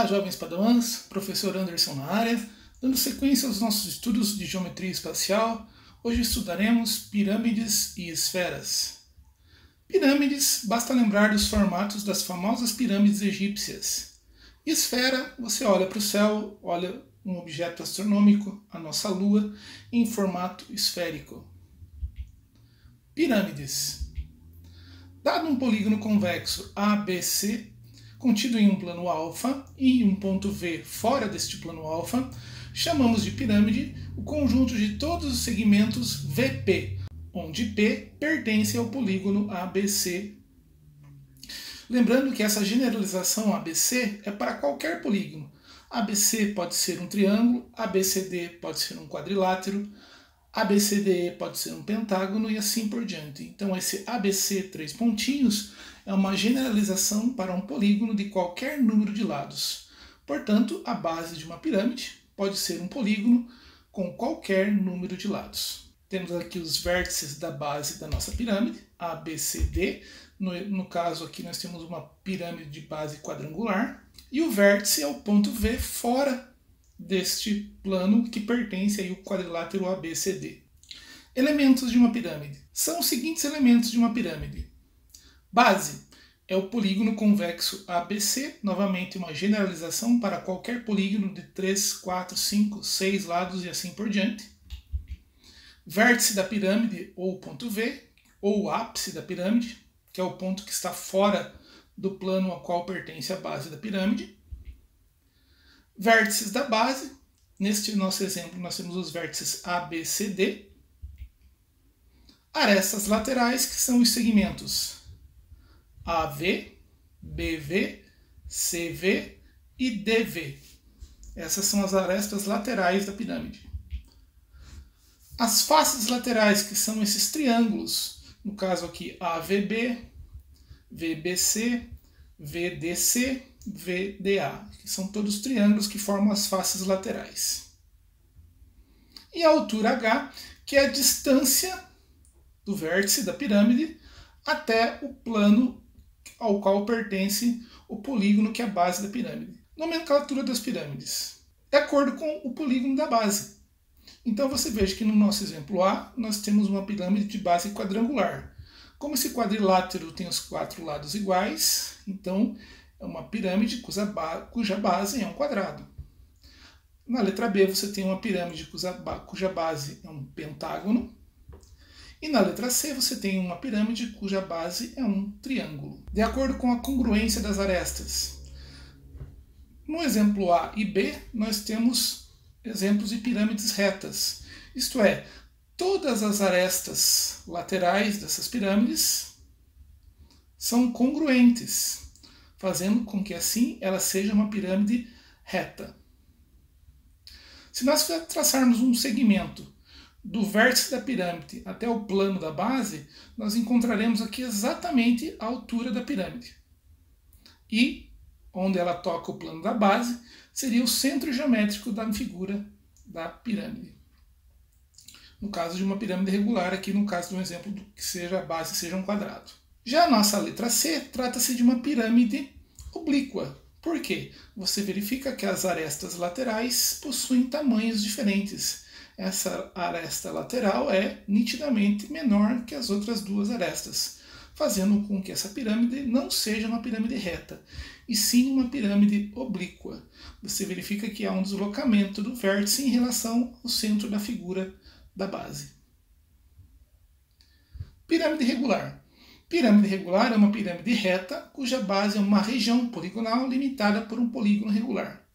jovens padawans, professor Anderson na área, dando sequência aos nossos estudos de geometria espacial. Hoje estudaremos pirâmides e esferas. Pirâmides, basta lembrar dos formatos das famosas pirâmides egípcias. Esfera, você olha para o céu, olha um objeto astronômico, a nossa Lua, em formato esférico. Pirâmides. Dado um polígono convexo ABC, contido em um plano alfa e um ponto V fora deste plano alfa, chamamos de pirâmide o conjunto de todos os segmentos VP, onde P pertence ao polígono ABC. Lembrando que essa generalização ABC é para qualquer polígono. ABC pode ser um triângulo, ABCD pode ser um quadrilátero, ABCDE pode ser um pentágono e assim por diante. Então esse ABC, 3 pontinhos, é uma generalização para um polígono de qualquer número de lados. Portanto, a base de uma pirâmide pode ser um polígono com qualquer número de lados. Temos aqui os vértices da base da nossa pirâmide, ABCD. No caso aqui nós temos uma pirâmide de base quadrangular. E o vértice é o ponto V fora deste plano que pertence ao quadrilátero ABCD. Elementos de uma pirâmide. São os seguintes elementos de uma pirâmide. Base é o polígono convexo ABC, novamente uma generalização para qualquer polígono de 3, 4, 5, 6 lados e assim por diante. Vértice da pirâmide, ou ponto V, ou o ápice da pirâmide, que é o ponto que está fora do plano ao qual pertence a base da pirâmide. Vértices da base, neste nosso exemplo nós temos os vértices ABCD. Arestas laterais, que são os segmentos AV, BV, CV e DV. Essas são as arestas laterais da pirâmide. As faces laterais, que são esses triângulos, no caso aqui AVB, VBC, VDC, VDA, que são todos triângulos que formam as faces laterais. E a altura H, que é a distância do vértice da pirâmide até o plano ao qual pertence o polígono que é a base da pirâmide. Nomenclatura das pirâmides. De acordo com o polígono da base. Então você veja que no nosso exemplo A, nós temos uma pirâmide de base quadrangular. Como esse quadrilátero tem os 4 lados iguais, então é uma pirâmide cuja base é um quadrado. Na letra B você tem uma pirâmide cuja base é um pentágono. E na letra C você tem uma pirâmide cuja base é um triângulo. De acordo com a congruência das arestas. No exemplo A e B, nós temos exemplos de pirâmides retas. Isto é, todas as arestas laterais dessas pirâmides são congruentes, fazendo com que assim ela seja uma pirâmide reta. Se nós traçarmos um segmento do vértice da pirâmide até o plano da base, nós encontraremos aqui exatamente a altura da pirâmide. E, onde ela toca o plano da base, seria o centro geométrico da figura da pirâmide. No caso de uma pirâmide regular, aqui no caso de um exemplo que seja a base seja um quadrado. Já a nossa letra C trata-se de uma pirâmide oblíqua. Por quê? Você verifica que as arestas laterais possuem tamanhos diferentes. Essa aresta lateral é nitidamente menor que as outras duas arestas, fazendo com que essa pirâmide não seja uma pirâmide reta, e sim uma pirâmide oblíqua. Você verifica que há um deslocamento do vértice em relação ao centro da figura da base. Pirâmide regular. Pirâmide regular é uma pirâmide reta cuja base é uma região poligonal limitada por um polígono regular.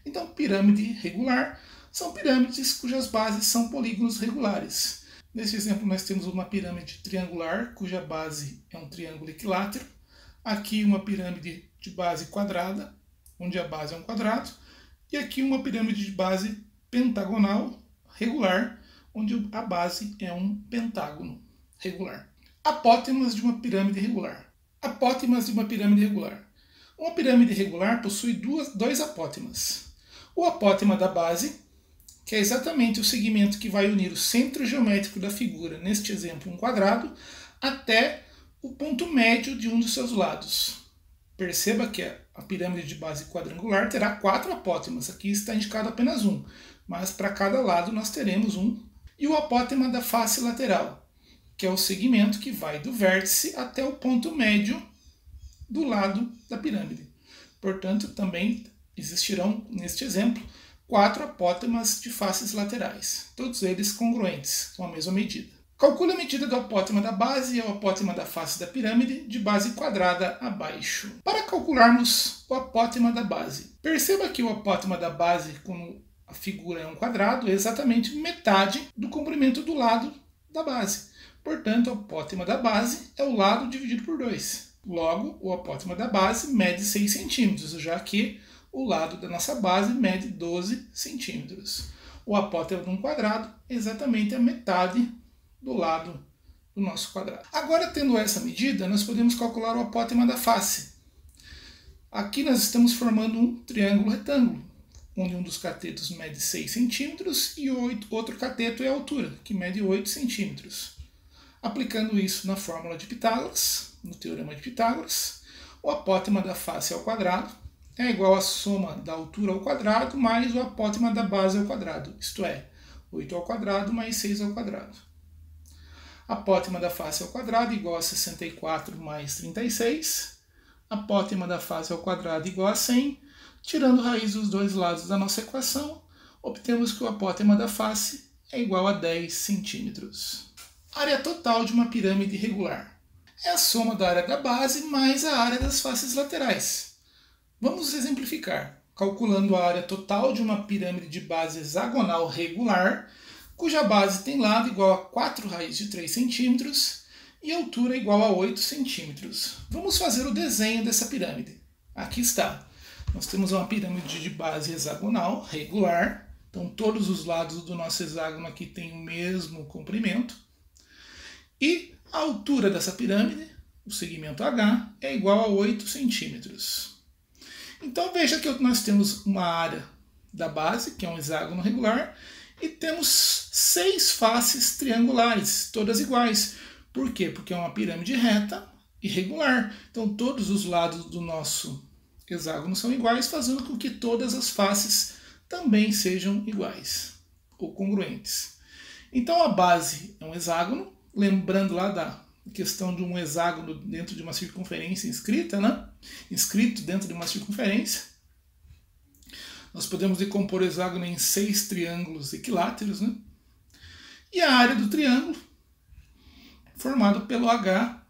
Então, pirâmide regular são pirâmides cujas bases são polígonos regulares. Nesse exemplo nós temos uma pirâmide triangular cuja base é um triângulo equilátero. Aqui uma pirâmide de base quadrada, onde a base é um quadrado. E aqui uma pirâmide de base pentagonal regular, onde a base é um pentágono regular. Apótemas de uma pirâmide regular. Apótemas de uma pirâmide regular. Uma pirâmide regular possui dois apótemas. O apótema da base, que é exatamente o segmento que vai unir o centro geométrico da figura, neste exemplo um quadrado, até o ponto médio de um dos seus lados. Perceba que a pirâmide de base quadrangular terá 4 apótemas. Aqui está indicado apenas um, mas para cada lado nós teremos um. E o apótema da face lateral, que é o segmento que vai do vértice até o ponto médio do lado da pirâmide. Portanto, também existirão, neste exemplo, 4 apótemas de faces laterais, todos eles congruentes, com a mesma medida. Calcule a medida do apótema da base e o apótema da face da pirâmide de base quadrada abaixo. Para calcularmos o apótema da base, perceba que o apótema da base, como a figura é um quadrado, é exatamente metade do comprimento do lado da base. Portanto, o apótema da base é o lado dividido por 2. Logo, o apótema da base mede 6 centímetros, já que o lado da nossa base mede 12 centímetros. O apótema de um quadrado é exatamente a metade do lado do nosso quadrado. Agora, tendo essa medida, nós podemos calcular o apótema da face. Aqui nós estamos formando um triângulo retângulo, onde um dos catetos mede 6 centímetros e o outro cateto é a altura, que mede 8 centímetros. Aplicando isso na fórmula de Pitágoras, no teorema de Pitágoras, o apótema da face ao quadrado é igual à soma da altura ao quadrado mais o apótema da base ao quadrado, isto é, 8 ao quadrado mais 6 ao quadrado. Apótema da face ao quadrado igual a 64 mais 36. Apótema da face ao quadrado igual a 100. Tirando raiz dos dois lados da nossa equação, obtemos que o apótema da face é igual a 10 centímetros. Área total de uma pirâmide regular é a soma da área da base mais a área das faces laterais. Vamos exemplificar, calculando a área total de uma pirâmide de base hexagonal regular, cuja base tem lado igual a 4 raiz de 3 centímetros e altura igual a 8 centímetros. Vamos fazer o desenho dessa pirâmide. Aqui está. Nós temos uma pirâmide de base hexagonal regular, então todos os lados do nosso hexágono aqui têm o mesmo comprimento. E a altura dessa pirâmide, o segmento H, é igual a 8 centímetros. Então veja que nós temos uma área da base, que é um hexágono regular, e temos 6 faces triangulares, todas iguais. Por quê? Porque é uma pirâmide reta e regular. Então todos os lados do nosso hexágono são iguais, fazendo com que todas as faces também sejam iguais ou congruentes. Então a base é um hexágono, lembrando lá da questão de um hexágono dentro de uma circunferência inscrita, né? Inscrito dentro de uma circunferência. Nós podemos decompor o hexágono em 6 triângulos equiláteros, né? E a área do triângulo, formado pelo H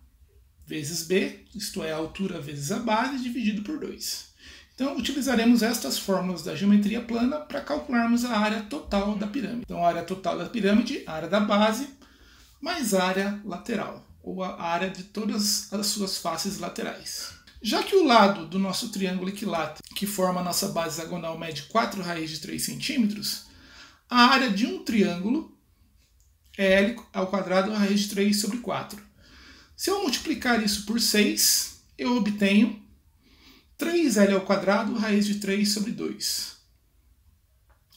vezes B, isto é, a altura vezes a base, dividido por 2. Então, utilizaremos estas fórmulas da geometria plana para calcularmos a área total da pirâmide. Então, a área total da pirâmide, a área da base, mais a área lateral, ou a área de todas as suas faces laterais. Já que o lado do nosso triângulo equilátero, que forma a nossa base hexagonal, mede 4 raiz de 3 centímetros, a área de um triângulo é L ao quadrado raiz de 3 sobre 4. Se eu multiplicar isso por 6, eu obtenho 3L ao quadrado raiz de 3 sobre 2.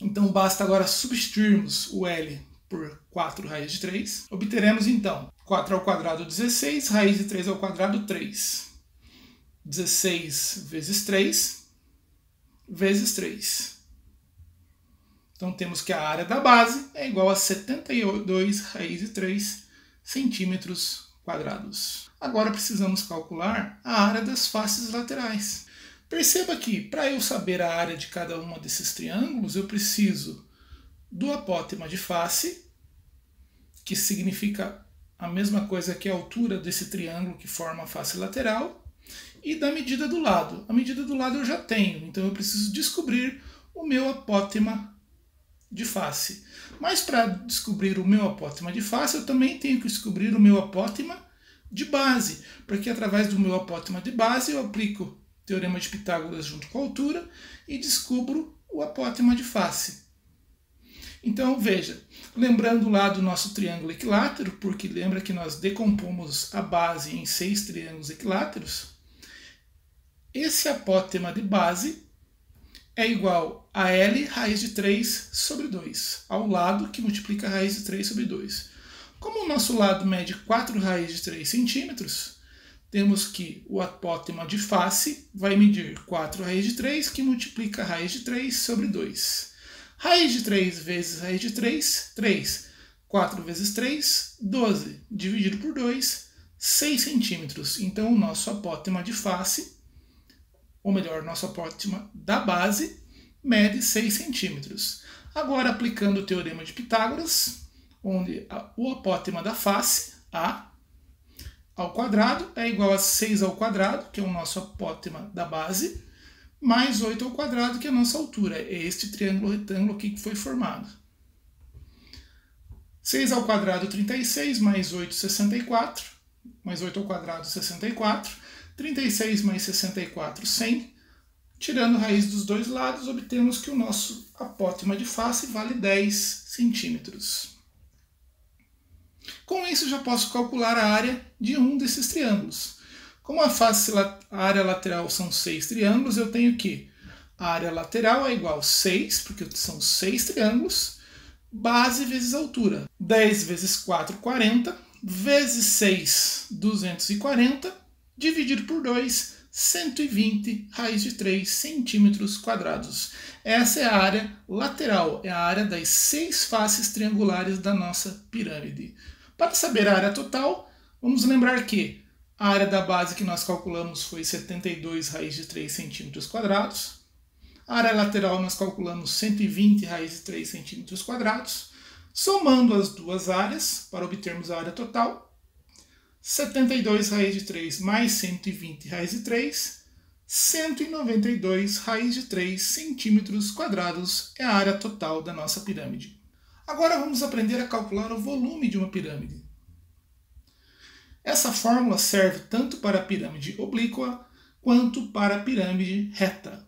Então basta agora substituirmos o L por 4 raiz de 3. Obteremos então 4 ao quadrado 16, raiz de 3 ao quadrado 3. 16 vezes 3, vezes 3. Então temos que a área da base é igual a 72 raiz de 3 centímetros quadrados. Agora precisamos calcular a área das faces laterais. Perceba que, para eu saber a área de cada uma desses triângulos, eu preciso do apótema de face, que significa a mesma coisa que a altura desse triângulo que forma a face lateral, e da medida do lado. A medida do lado eu já tenho, então eu preciso descobrir o meu apótema de face. Mas para descobrir o meu apótema de face, eu também tenho que descobrir o meu apótema de base, porque através do meu apótema de base eu aplico o teorema de Pitágoras junto com a altura e descubro o apótema de face. Então veja, lembrando lá do nosso triângulo equilátero, porque lembra que nós decompomos a base em 6 triângulos equiláteros, esse apótema de base é igual a L raiz de 3 sobre 2, ao lado que multiplica a raiz de 3 sobre 2. Como o nosso lado mede 4 raiz de 3 centímetros, temos que o apótema de face vai medir 4 raiz de 3, que multiplica a raiz de 3 sobre 2. Raiz de 3 vezes raiz de 3, 3. 4 vezes 3, 12. Dividido por 2, 6 centímetros. Então, o nosso apótema de face, ou melhor, nosso apótema da base, mede 6 centímetros. Agora, aplicando o teorema de Pitágoras, onde o apótema da face, A, ao quadrado é igual a 6 ao quadrado, que é o nosso apótema da base, mais 8 ao quadrado, que é a nossa altura. É este triângulo retângulo aqui que foi formado. 6 ao quadrado, 36, mais 8, 64. Mais 8 ao quadrado, 64. 36 mais 64, 100. Tirando a raiz dos dois lados, obtemos que o nosso apótema de face vale 10 centímetros. Com isso, já posso calcular a área de um desses triângulos. Como a área lateral são 6 triângulos, eu tenho que a área lateral é igual a 6, porque são 6 triângulos, base vezes altura. 10 vezes 4, 40, vezes 6, 240, dividido por 2, 120 raiz de 3 centímetros quadrados. Essa é a área lateral, é a área das 6 faces triangulares da nossa pirâmide. Para saber a área total, vamos lembrar que a área da base que nós calculamos foi 72 raiz de 3 centímetros quadrados. A área lateral nós calculamos 120 raiz de 3 centímetros quadrados. Somando as duas áreas, para obtermos a área total, 72 raiz de 3 mais 120 raiz de 3, 192 raiz de 3 centímetros quadrados é a área total da nossa pirâmide. Agora vamos aprender a calcular o volume de uma pirâmide. Essa fórmula serve tanto para a pirâmide oblíqua quanto para a pirâmide reta.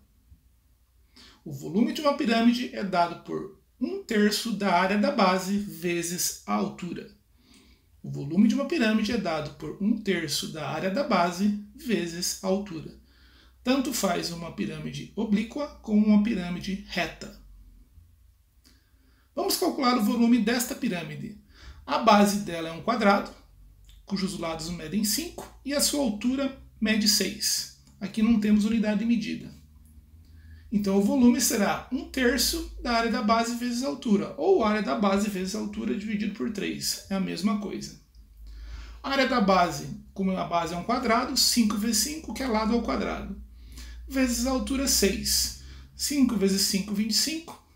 O volume de uma pirâmide é dado por 1/3 da área da base vezes a altura. O volume de uma pirâmide é dado por 1/3 da área da base vezes a altura. Tanto faz uma pirâmide oblíqua como uma pirâmide reta. Vamos calcular o volume desta pirâmide. A base dela é um quadrado, cujos lados medem 5, e a sua altura mede 6. Aqui não temos unidade de medida. Então o volume será 1/3 da área da base vezes a altura, ou área da base vezes a altura dividido por 3. É a mesma coisa. A área da base, como a base é um quadrado, 5 vezes 5, que é lado ao quadrado, vezes a altura 6. 5 vezes 5, 25.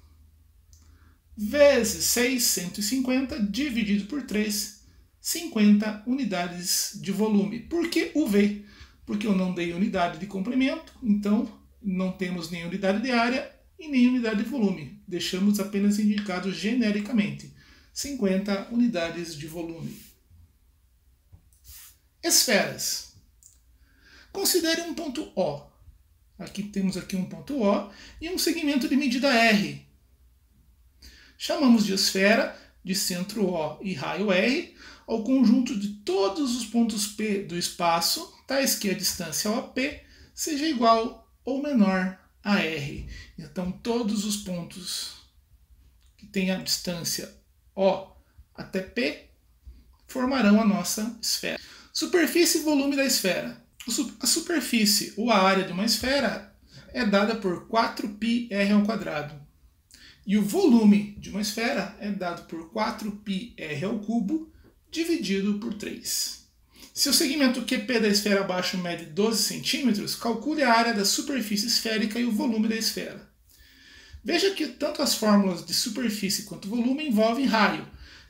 Vezes 6, 150, dividido por 3, 50 unidades de volume. Por que UV? Porque eu não dei unidade de comprimento, então não temos nem unidade de área e nem unidade de volume. Deixamos apenas indicado genericamente, 50 unidades de volume. Esferas. Considere um ponto O. Temos aqui um ponto O e um segmento de medida R. Chamamos de esfera, de centro O e raio R, ao conjunto de todos os pontos P do espaço, tais que a distância OP seja igual ou menor a R. Então, todos os pontos que têm a distância O até P formarão a nossa esfera. Superfície e volume da esfera. A superfície ou a área de uma esfera é dada por 4πr². E o volume de uma esfera é dado por 4πr³ dividido por 3. Se o segmento QP da esfera abaixo mede 12 centímetros, calcule a área da superfície esférica e o volume da esfera. Veja que tanto as fórmulas de superfície quanto volume envolvem raio.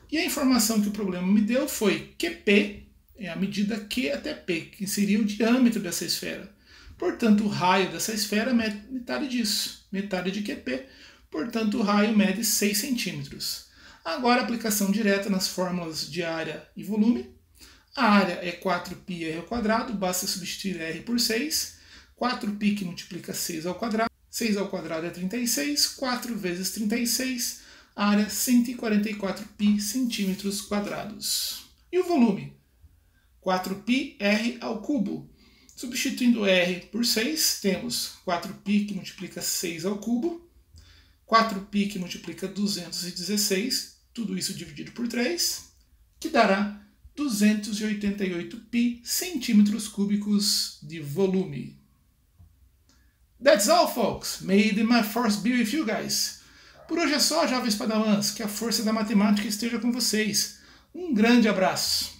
E a informação que o problema me deu foi QP, é a medida Q até P, que seria o diâmetro dessa esfera. Portanto, o raio dessa esfera mede metade disso, metade de QP. Portanto, o raio mede 6 centímetros. Agora, aplicação direta nas fórmulas de área e volume. A área é 4πr², basta substituir R por 6. 4π que multiplica 6 ao quadrado. 6 ao quadrado é 36. 4 vezes 36, a área 144π centímetros quadrados. E o volume? 4πr². Substituindo R por 6, temos 4π que multiplica 6 ao cubo. 4π que multiplica 216, tudo isso dividido por 3, que dará 288 pi centímetros cúbicos de volume. That's all, folks. May my force be with you guys. Por hoje é só, jovens padawans. Que a força da matemática esteja com vocês. Um grande abraço.